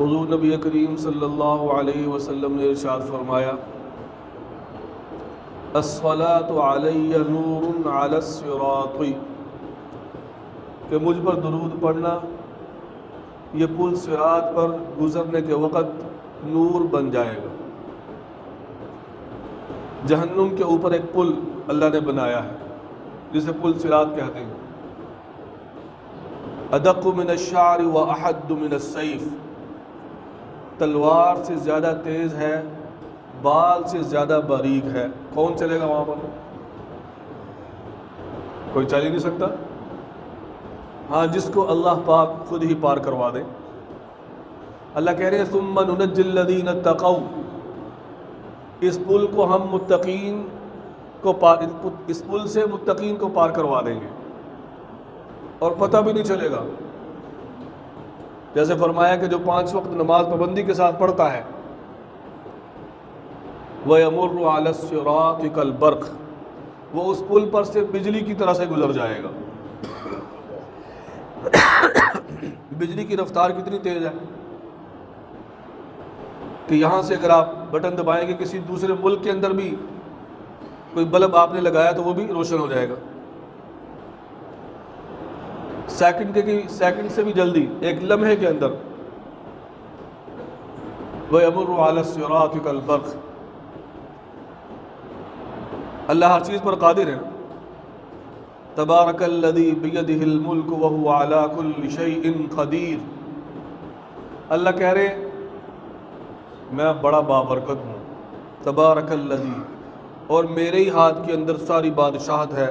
حضور نبی کریم صلی اللہ علیہ وسلم نے ارشاد فرمایا الصلاۃ علی نور علی الصراط، کہ مجھ پر درود پڑھنا یہ پل صراط پر گزرنے کے وقت نور بن جائے گا۔ جہنم کے اوپر ایک پل اللہ نے بنایا ہے جسے پل صراط کہتے ہیں۔ ادق من الشعر واحد من السیف، تلوار سے زیادہ تیز ہے، بال سے زیادہ باریک ہے۔ کون چلے گا وہاں پر؟ کوئی چل ہی نہیں سکتا۔ ہاں، جس کو اللہ پاک خود ہی پار کروا دے۔ اللہ کہہ رہے ہیں ثم ننجی الذین اتقوا، اس پل کو ہم متقین کو اس پل سے متقین کو پار کروا دیں گے اور پتہ بھی نہیں چلے گا۔ جیسے فرمایا کہ جو 5 وقت نماز پابندی کے ساتھ پڑھتا ہے وَيَمُرُّ عَلَى الصِّرَاطِ كَالْبَرْقِ، وہ اس پل پر سے بجلی کی طرح سے گزر جائے گا۔ بجلی کی رفتار کتنی تیز ہے کہ یہاں سے اگر آپ بٹن دبائیں گے کسی دوسرے ملک کے اندر بھی کوئی بلب آپ نے لگایا تو وہ بھی روشن ہو جائے گا۔ سیکنڈ سے بھی جلدی، ایک لمحے کے اندر۔ وَيَمُرُّ عَلَى الصِّرَاطِ كَالْبَرْقِ، اللہ ہر چیز پر قادر ہے۔ تبارک الذی بیدہ الملک وہو علی کل شیء قدیر، اللہ کہہ رہے میں بڑا بابرکت ہوں۔ تبارک الذی، اور میرے ہی ہاتھ کے اندر ساری بادشاہت ہے،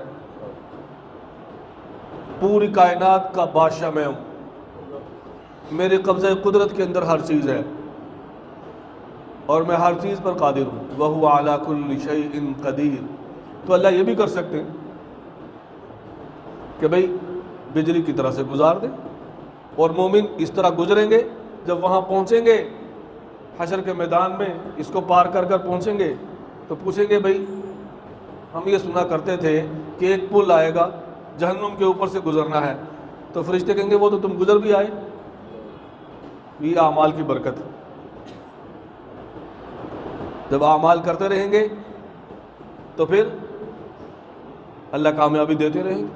پوری کائنات کا بادشاہ میں ہوں، میرے قبضہ قدرت کے اندر ہر چیز ہے اور میں ہر چیز پر قادر ہوں۔ وہو علی کل شیء قدیر، تو اللہ یہ بھی کر سکتے ہیں کہ بھئی بجلی کی طرح سے گزار دیں، اور مومن اس طرح گزریں گے، جب وہاں پہنچیں گے حشر کے میدان میں، اس کو پار کر کر پہنچیں گے تو پوچھیں گے بھئی ہم یہ سنا کرتے تھے کہ ایک پل آئے گا جہنم کے اوپر سے گزرنا ہے، تو فرشتے کہیں گے وہ تو تم گزر بھی آئے، یہ اعمال کی برکت ہے۔ جب اعمال کرتے رہیں گے تو پھر اللہ کامیابی دیتے رہیں گے۔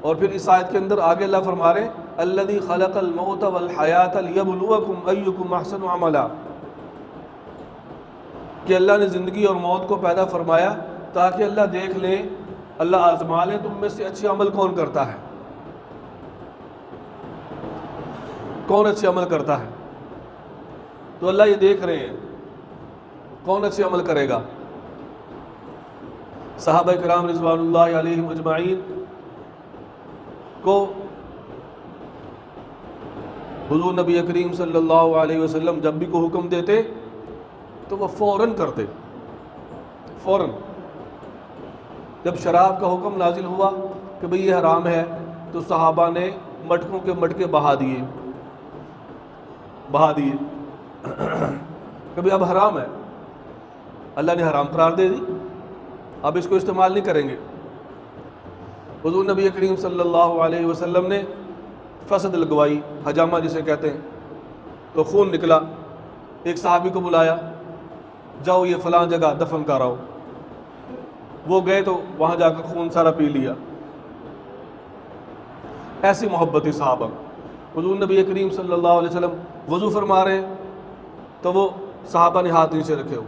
اور پھر اس آیت کے اندر آگے اللہ فرما رہے الذی خلق الموت والحیات لیبلوکم ایکم احسن عملا، کہ اللہ نے زندگی اور موت کو پیدا فرمایا تاکہ اللہ دیکھ لے، اللہ آزما لے تم میں سے اچھے عمل کون کرتا ہے، کون اچھے عمل کرتا ہے۔ تو اللہ یہ دیکھ رہے ہیں کون اچھے عمل کرے گا۔ صحابہ کرام رضوان اللہ علیہم اجمعین کو حضور نبی کریم صلی اللہ علیہ وسلم جب بھی کوئی حکم دیتے تو وہ فوراً کرتے، فوراً۔ جب شراب کا حکم نازل ہوا کہ بھئی یہ حرام ہے تو صحابہ نے مٹکوں کے مٹکے بہا دیے کہ بھئی اب حرام ہے، اللہ نے حرام قرار دے دی، اب اس کو استعمال نہیں کریں گے۔ حضور نبی کریم صلی اللہ علیہ وسلم نے فسد لگوائی، حجامہ جسے کہتے ہیں، تو خون نکلا، ایک صحابی کو بلایا جاؤ یہ فلاں جگہ دفن کراؤ، وہ گئے تو وہاں جا کر خون سارا پی لیا۔ ایسی محبت صحابہ۔ حضور نبی کریم صلی اللہ علیہ وسلم وضو فرما رہے ہیں تو وہ صحابہ نے ہاتھ نیچے رکھے ہو،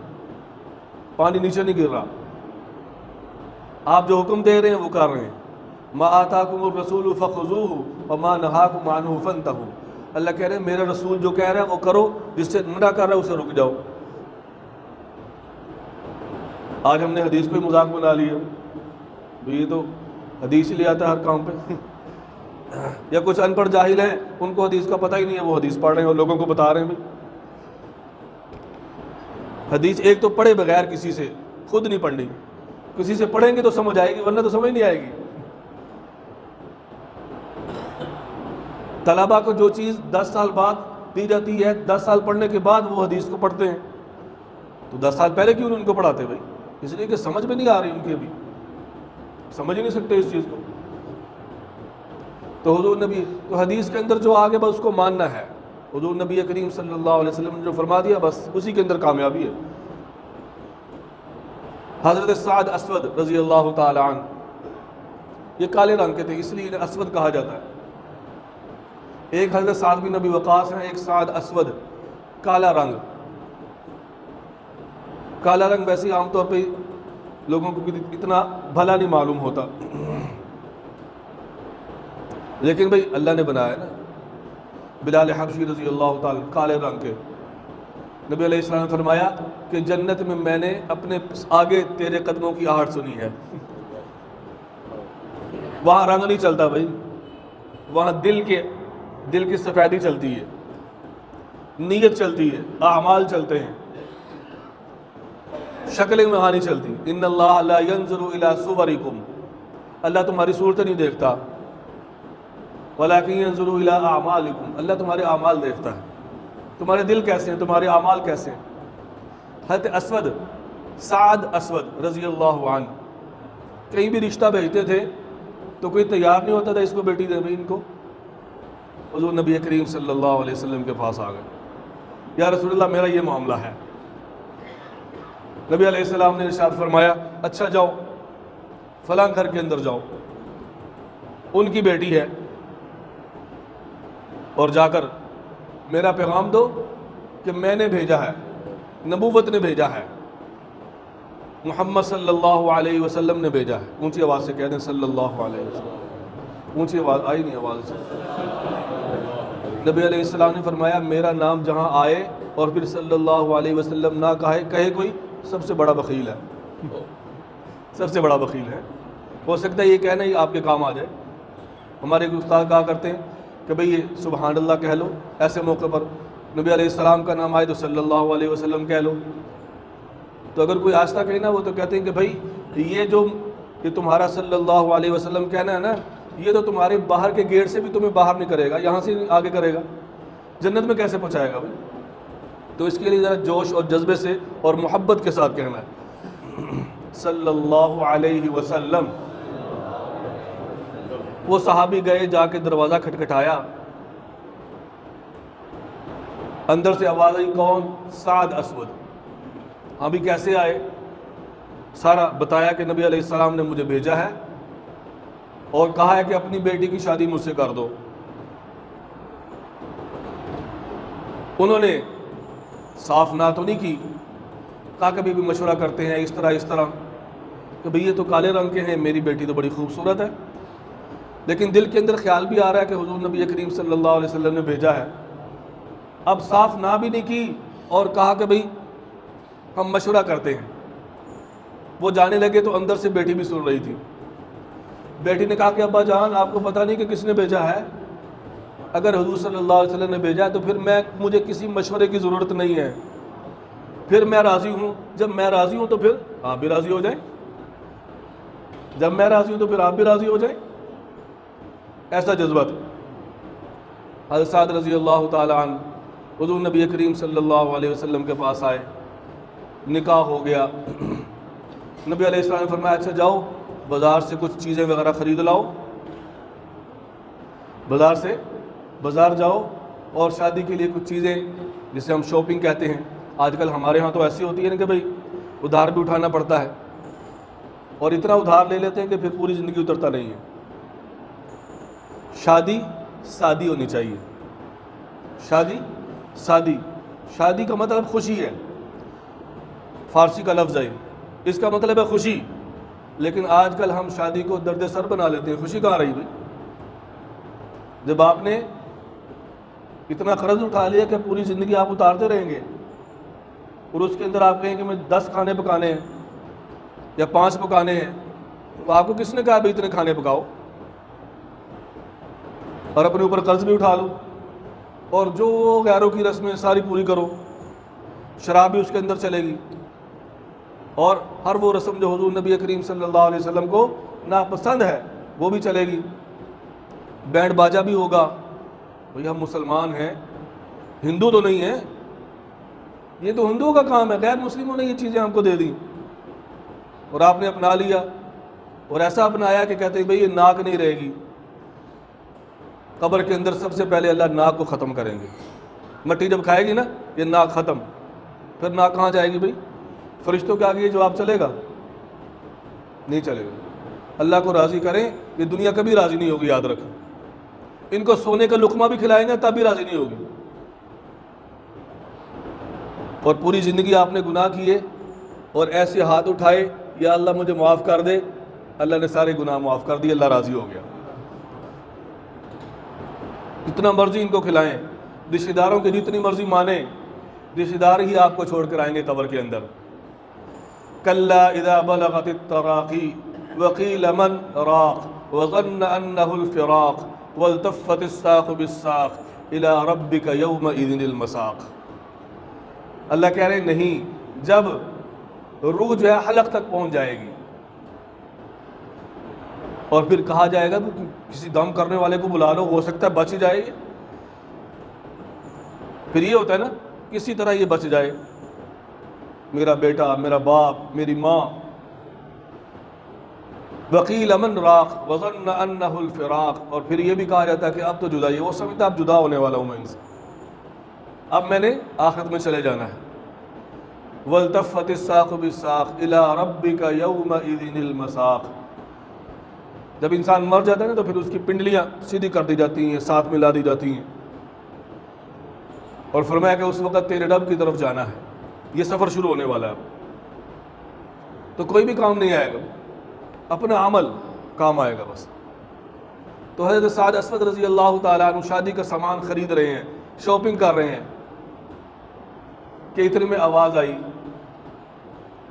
پانی نیچے نہیں گر رہا، آپ جو حکم دے رہے ہیں وہ کر رہے ہیں۔ ما آتاکم الرسول فخذوہ وما نہاکم عنہ فانتہوا، اللہ کہہ رہے ہیں میرا رسول جو کہہ رہا ہے وہ کرو، جس سے منع کر رہا ہے اسے رک جاؤ۔ آج ہم نے حدیث پہ مذاق بنا لیا، یہ تو حدیث ہی لے آتا ہے ہر کام پہ۔ یا کچھ ان پڑھ جاہل ہیں، ان کو حدیث کا پتہ ہی نہیں ہے، وہ حدیث پڑھ رہے ہیں اور لوگوں کو بتا رہے ہیں۔ حدیث ایک تو پڑھے بغیر کسی سے، خود نہیں پڑھنی، کسی سے پڑھیں گے تو سمجھ آئے گی ورنہ تو سمجھ نہیں آئے گی۔ طلباء کو جو چیز 10 سال بعد دی جاتی ہے، 10 سال پڑھنے کے بعد وہ حدیث کو پڑھتے ہیں، تو 10 سال پہلے کیوں نہیں ان کو پڑھاتے بھائی؟ اس لیے کہ سمجھ میں نہیں آ رہی ان کی، ابھی سمجھ ہی نہیں سکتے اس چیز کو۔ تو حضور نبی تو حدیث کے اندر جو آگے بس اس کو ماننا ہے، حضور نبی کریم صلی اللہ علیہ وسلم نے جو فرما دیا بس اسی کے اندر کامیابی ہے۔ حضرت سعد اسود رضی اللہ تعالی عنہ، یہ کالے رنگ کے تھے اس لیے انہیں اسود کہا جاتا ہے۔ ایک حضرت سعد بن نبی وقاص ہیں، ایک سعد اسود، کالا رنگ۔ کالا رنگ ویسے عام طور پہ لوگوں کو اتنا بھلا نہیں معلوم ہوتا، لیکن بھئی اللہ نے بنایا نا۔ بلال حبشی رضی اللہ تعالی کالے رنگ کے، نبی علیہ السلام نے فرمایا کہ جنت میں میں نے اپنے آگے تیرے قدموں کی آہٹ سنی ہے۔ وہاں رنگ نہیں چلتا بھائی، وہاں دل کی سفیدی چلتی ہے، نیت چلتی ہے، اعمال چلتے ہیں، شکلیں وہاں نہیں چلتی۔ ان اللہ لا ينظر الى صورکم، اللہ تمہاری صورتیں نہیں دیکھتا، ولکن ينظر الى اعمالکم، اللہ تمہارے اعمال دیکھتا ہے، تمہارے دل کیسے ہیں، تمہارے اعمال کیسے ہیں۔ حضرت اسود، سعد اسود رضی اللہ عنہ کہیں بھی رشتہ بھیجتے تھے تو کوئی تیار نہیں ہوتا تھا اس کو بیٹی دے بھائی ان کو۔ حضور نبی کریم صلی اللہ علیہ وسلم کے پاس آ گئے، یا رسول اللہ میرا یہ معاملہ ہے۔ نبی علیہ السلام نے ارشاد فرمایا اچھا جاؤ فلاں گھر کے اندر جاؤ، ان کی بیٹی ہے، اور جا کر میرا پیغام دو کہ میں نے بھیجا ہے، نبوت نے بھیجا ہے، محمد صلی اللہ علیہ وسلم نے بھیجا ہے۔ اونچی آواز سے کہہ دیں صلی اللہ علیہ وسلم، اونچی آواز آئی نہیں آواز سے۔ نبی علیہ السلام نے فرمایا میرا نام جہاں آئے اور پھر صلی اللہ علیہ وسلم نہ کہے کوئی، سب سے بڑا بخیل ہے، سب سے بڑا بخیل ہے۔ ہو سکتا ہے یہ کہنا ہی آپ کے کام آ جائے۔ ہمارے استاد کہا کرتے ہیں کہ بھئی یہ سبحان اللہ کہہ لو، ایسے موقع پر نبی علیہ السلام کا نام آئے تو صلی اللہ علیہ وسلم کہہ لو۔ تو اگر کوئی آستہ کہنا وہ تو کہتے ہیں کہ بھئی یہ تمہارا صلی اللہ علیہ وسلم کہنا ہے نا، یہ تو تمہارے باہر کے گیٹ سے بھی تمہیں باہر نہیں کرے گا، یہاں سے آگے کرے گا، جنت میں کیسے پہنچائے گا بھائی؟ تو اس کے لیے ذرا جوش اور جذبے سے اور محبت کے ساتھ کہنا ہے صلی اللہ علیہ وسلم۔ وہ صحابی گئے، جا کے دروازہ کھٹکھٹایا، اندر سے آواز آئی کون؟ سعد اسود۔ ہاں بھی کیسے آئے؟ سارا بتایا کہ نبی علیہ السلام نے مجھے بھیجا ہے اور کہا ہے کہ اپنی بیٹی کی شادی مجھ سے کر دو۔ انہوں نے صاف نہ تو نہیں کی، کہا کبھی بھی مشورہ کرتے ہیں اس طرح کہ بھئی یہ تو کالے رنگ کے ہیں، میری بیٹی تو بڑی خوبصورت ہے، لیکن دل کے اندر خیال بھی آ رہا ہے کہ حضور نبی کریم صلی اللہ علیہ وسلم نے بھیجا ہے۔ اب صاف نہ بھی نہیں کی اور کہا کہ بھئی ہم مشورہ کرتے ہیں۔ وہ جانے لگے تو اندر سے بیٹی بھی سن رہی تھی۔ بیٹی نے کہا کہ ابا جان آپ کو پتہ نہیں کہ کس نے بھیجا ہے؟ اگر حضور صلی اللہ علیہ وسلم نے بھیجا ہے تو پھر مجھے کسی مشورے کی ضرورت نہیں ہے، پھر میں راضی ہوں۔ جب میں راضی ہوں تو پھر آپ بھی راضی ہو جائیں، جب میں راضی ہوں تو پھر آپ بھی راضی ہو جائیں۔ ایسا جذبہ تھا۔ حضرت سعد رضی اللہ تعالی عنہ حضور نبی کریم صلی اللہ علیہ وسلم کے پاس آئے، نکاح ہو گیا۔ نبی علیہ السلام نے فرمایا اچھا جاؤ بازار سے کچھ چیزیں وغیرہ خرید لاؤ، بازار جاؤ اور شادی کے لیے کچھ چیزیں جسے ہم شاپنگ کہتے ہیں، آج کل ہمارے ہاں تو ایسی ہوتی ہے نا کہ بھئی ادھار بھی اٹھانا پڑتا ہے، اور اتنا ادھار لے لیتے ہیں کہ پھر پوری زندگی اترتا نہیں ہے۔ شادی سادی ہونی چاہیے، شادی کا مطلب خوشی ہے، فارسی کا لفظ ہے، اس کا مطلب ہے خوشی، لیکن آج کل ہم شادی کو درد سر بنا لیتے ہیں۔ خوشی کہاں رہی بھائی؟ جب آپ نے اتنا قرض اٹھا لیا کہ پوری زندگی آپ اتارتے رہیں گے، اور اس کے اندر آپ کہیں کہ میں 10 کھانے پکانے ہیں یا 5 پکانے ہیں، تو آپ کو کس نے کہا بھائی اتنے کھانے پکاؤ؟ اور اپنے اوپر قرض بھی اٹھا لو اور جو غیروں کی رسمیں ساری پوری کرو، شراب بھی اس کے اندر چلے گی، اور ہر وہ رسم جو حضور نبی کریم صلی اللہ علیہ وسلم کو ناپسند ہے وہ بھی چلے گی، بینڈ باجا بھی ہوگا۔ بھئی ہم مسلمان ہیں، ہندو تو نہیں ہیں، یہ تو ہندوؤں کا کام ہے، غیر مسلموں نے یہ چیزیں ہم کو دے دی اور آپ نے اپنا لیا، اور ایسا اپنایا کہ کہتے ہیں بھئی یہ ناک نہیں رہے گی، قبر کے اندر سب سے پہلے اللہ ناک کو ختم کریں گے. مٹی جب کھائے گی نا یہ ناک ختم, پھر ناک کہاں جائے گی بھائی؟ فرشتوں کے آگے یہ جواب چلے گا؟ نہیں چلے گا. اللہ کو راضی کریں, یہ دنیا کبھی راضی نہیں ہوگی, یاد رکھیں. ان کو سونے کا لقمہ بھی کھلائیں گے تب بھی راضی نہیں ہوگی. اور پوری زندگی آپ نے گناہ کیے اور ایسے ہاتھ اٹھائے یا اللہ مجھے معاف کر دے, اللہ نے سارے گناہ معاف کر دیے, اللہ راضی ہو گیا. جتنا مرضی ان کو کھلائیں, رشتہ داروں کی جتنی مرضی مانیں, رشتہ دار ہی آپ کو چھوڑ کر آئیں گے قبر کے اندر. کلا اذا بلغت التراقی وقیل من راق وظن انہ الفراق والتفت الساق بالساق الى ربک یومئذ المساق. اللہ کہہ رہے ہیں نہیں, جب روح جو ہے حلق تک پہنچ جائے گی اور پھر کہا جائے گا کسی دم کرنے والے کو بلا لو, ہو سکتا ہے بچ ہی جائے. پھر یہ ہوتا ہے نا کسی طرح یہ بچ جائے, میرا بیٹا, میرا باپ, میری ماں. وقیل من راق وظن انہ الفراق, اور پھر یہ بھی کہا جاتا ہے کہ اب تو جدائی ہے, وہ سمجھتا اب جدا ہونے والا ہوں میں ان سے, اب میں نے آخرت میں چلے جانا ہے. والتفت الساق بالساق الى ربک یومئذ المساق. جب انسان مر جاتا ہے نا تو پھر اس کی پنڈلیاں سیدھی کر دی جاتی ہیں, ساتھ ملا دی جاتی ہیں, اور فرمایا کہ اس وقت تیرے رب کی طرف جانا ہے, یہ سفر شروع ہونے والا ہے. تو کوئی بھی کام نہیں آئے گا, اپنا عمل کام آئے گا بس. تو حضرت سعد اسود رضی اللہ تعالیٰ عنہ شادی کا سامان خرید رہے ہیں, شاپنگ کر رہے ہیں کہ اتنے میں آواز آئی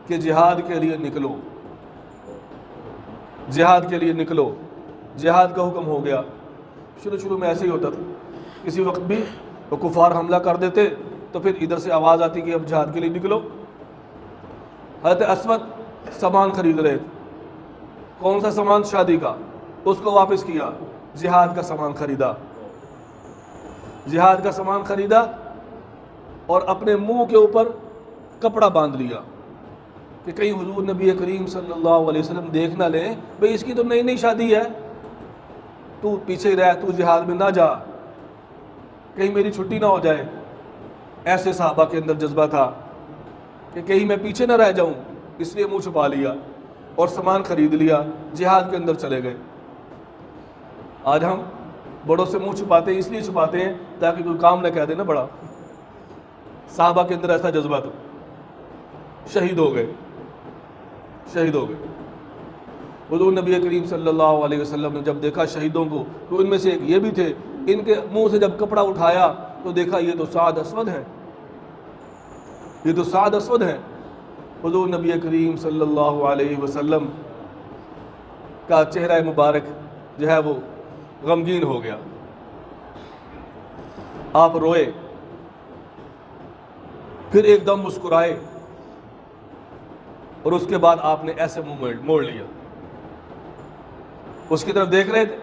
کہ جہاد کے لیے نکلو, جہاد کے لیے نکلو. جہاد کا حکم ہو گیا. شروع میں ایسے ہی ہوتا تھا, کسی وقت بھی وہ کفار حملہ کر دیتے تو پھر ادھر سے آواز آتی کہ اب جہاد کے لیے نکلو. حضرت اسود سامان خرید رہے تھے. کون سا سامان؟ شادی کا. اس کو واپس کیا, جہاد کا سامان خریدا. جہاد کا سامان خریدا اور اپنے منہ کے اوپر کپڑا باندھ لیا کہ کہیں حضور نبی کریم صلی اللہ علیہ وسلم دیکھ نہ لیں, بھئی اس کی تو نئی نئی شادی ہے, تو پیچھے رہ, تو جہاد میں نہ جا, کہیں میری چھٹی نہ ہو جائے. ایسے صحابہ کے اندر جذبہ تھا کہ کہیں میں پیچھے نہ رہ جاؤں, اس لیے منہ چھپا لیا اور سامان خرید لیا, جہاد کے اندر چلے گئے. آج ہم بڑوں سے منہ چھپاتے ہیں, اس لیے چھپاتے ہیں تاکہ کوئی کام نہ کہہ دے نا بڑا. صحابہ کے اندر ایسا جذبہ تھا, شہید ہو گئے, شہید ہو گئے. حضور نبی کریم صلی اللہ علیہ وسلم نے جب دیکھا شہیدوں کو تو ان میں سے ایک یہ بھی تھے, ان کے منہ سے جب کپڑا اٹھایا تو دیکھا یہ تو سعد اسود ہے, یہ تو سعد اسود ہے. حضور نبی کریم صلی اللہ علیہ وسلم کا چہرہ مبارک جو ہے وہ غمگین ہو گیا. آپ روئے, پھر ایک دم مسکرائے اور اس کے بعد آپ نے ایسے منہ موڑ لیا. اس کی طرف دیکھ رہے تھے,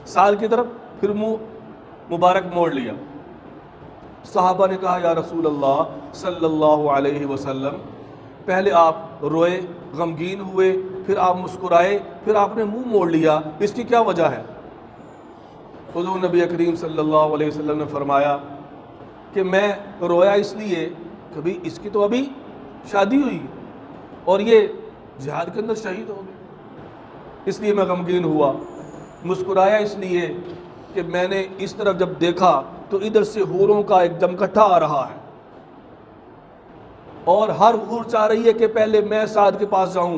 سال کی طرف, پھر منہ مبارک موڑ لیا. صحابہ نے کہا یا رسول اللہ صلی اللہ علیہ وسلم, پہلے آپ روئے, غمگین ہوئے, پھر آپ مسکرائے, پھر آپ نے منہ موڑ لیا, اس کی کیا وجہ ہے؟ حضور نبی کریم صلی اللہ علیہ وسلم نے فرمایا کہ میں رویا اس لیے کہ بھئی اس کی تو ابھی شادی ہوئی اور یہ جہاد کے اندر شہید ہو گئے, اس لیے میں غمگین ہوا. مسکرایا اس لیے کہ میں نے اس طرف جب دیکھا تو ادھر سے حوروں کا ایک جمکٹا آ رہا ہے اور ہر حور چاہ رہی ہے کہ پہلے میں سعد کے پاس جاؤں,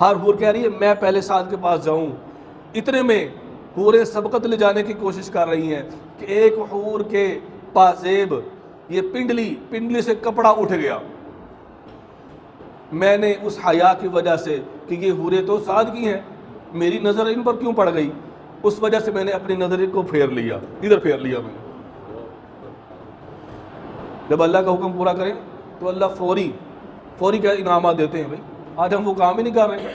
ہر حور کہہ رہی ہے میں پہلے سعد کے پاس جاؤں. اتنے میں حوریں سبقت لے جانے کی کوشش کر رہی ہیں کہ ایک حور کے پازیب, یہ پنڈلی سے کپڑا اٹھ گیا. میں نے اس حیا کی وجہ سے کہ یہ حوریں تو سعد کی ہیں, میری نظر ان پر کیوں پڑ گئی, اس وجہ سے میں نے اپنی نظر کو پھیر لیا, ادھر پھیر لیا میں نے. جب اللہ کا حکم پورا کریں تو اللہ فوری کیا انعامات دیتے ہیں. بھائی آج ہم وہ کام ہی نہیں کر رہے.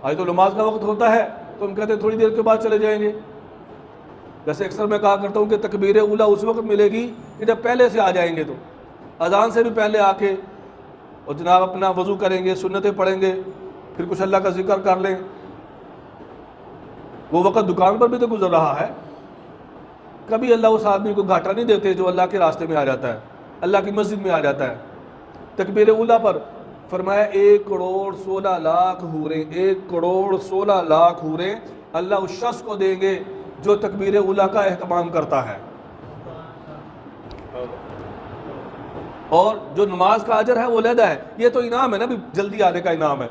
آج تو نماز کا وقت ہوتا ہے تو ہم کہتے ہیں تھوڑی دیر کے بعد چلے جائیں گے. جیسے اکثر میں کہا کرتا ہوں کہ تکبیر اولیٰ اس وقت ملے گی کہ جب پہلے سے آ جائیں گے, تو اذان سے بھی پہلے آ کے اور جناب اپنا وضو کریں گے, سنتیں پڑھیں گے, پھر کچھ اللہ کا ذکر کر لیں. وہ وقت دکان پر بھی تو گزر رہا ہے. کبھی اللہ اس آدمی کو گھاٹا نہیں دیتے جو اللہ کے راستے میں آ جاتا ہے, اللہ کی مسجد میں آ جاتا ہے. تکبیر اولیٰ پر فرمایا 1,16,00,000 حوریں, 1,16,00,000 حوریں اللہ اس شخص کو دیں گے جو تکبیر اولیٰ کا اہتمام کرتا ہے. اور جو نماز کا اجر ہے وہ علیحدہ ہے. یہ تو انعام ہے نا, بھی جلدی آنے کا انعام ہے.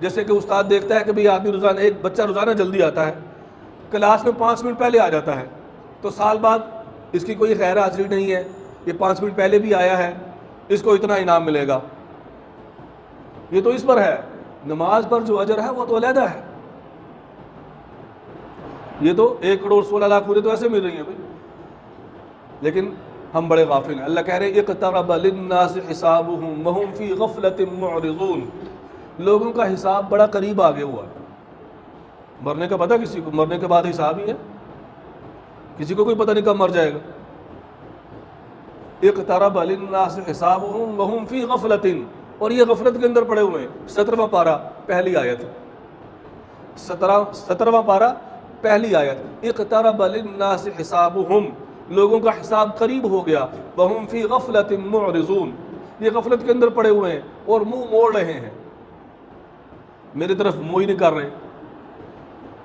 جیسے کہ استاد دیکھتا ہے کہ بھئی آدمی روزانہ, ایک بچہ روزانہ جلدی آتا ہے, کلاس میں 5 منٹ پہلے آ جاتا ہے, تو سال بعد اس کی کوئی غیر حاضری نہیں ہے, یہ 5 منٹ پہلے بھی آیا ہے, اس کو اتنا انعام ملے گا. یہ تو اس پر ہے. نماز پر جو اجر ہے وہ تو علیحدہ ہے. یہ تو 1,16,00,000 پورے تو ایسے مل رہی ہیں بھائی, لیکن ہم بڑے غافل ہیں. اللہ کہہ رہے ہیں اقترب للناس حسابهم وهم فی غفلۃ معرضون. لوگوں کا حساب بڑا قریب آگے ہوا ہے. مرنے کا پتہ کسی کو؟ مرنے کے بعد حساب ہی ہے. کسی کو کوئی پتہ نہیں کب مر جائے گا. اقترب للناس حسابهم وهم فی غفلۃ, اور یہ غفلت کے اندر پڑے ہوئے ہیں. 17واں پارہ پہلی آیت, 17واں پارہ پہلی آیت. اقترب للناس حسابهم, لوگوں کا حساب قریب ہو گیا. وهم فی غفلۃ معرضون, یہ غفلت کے اندر پڑے ہوئے ہیں اور منہ موڑ رہے ہیں, میری طرف منہ ہی نہیں کر رہے.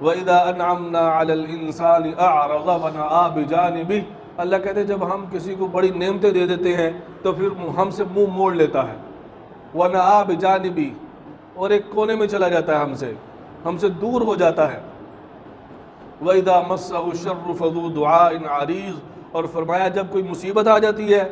وَإِذَا أَنْعَمْنَا عَلَى الْإِنسَانِ أَعْرَضَ وَنَأَىٰ بِجَانِبِهِ. اللہ کہتے ہیں جب ہم کسی کو بڑی نعمتیں دے دیتے ہیں تو پھر ہم سے منہ موڑ لیتا ہے. وَنَأَىٰ بِجَانِبِهِ, اور ایک کونے میں چلا جاتا ہے, ہم سے دور ہو جاتا ہے. وَإِذَا مَسَّهُ الشَّرُّ فَذُو دُعَاءٍ عَرِيضٍ, اور فرمایا جب کوئی مصیبت آ جاتی ہے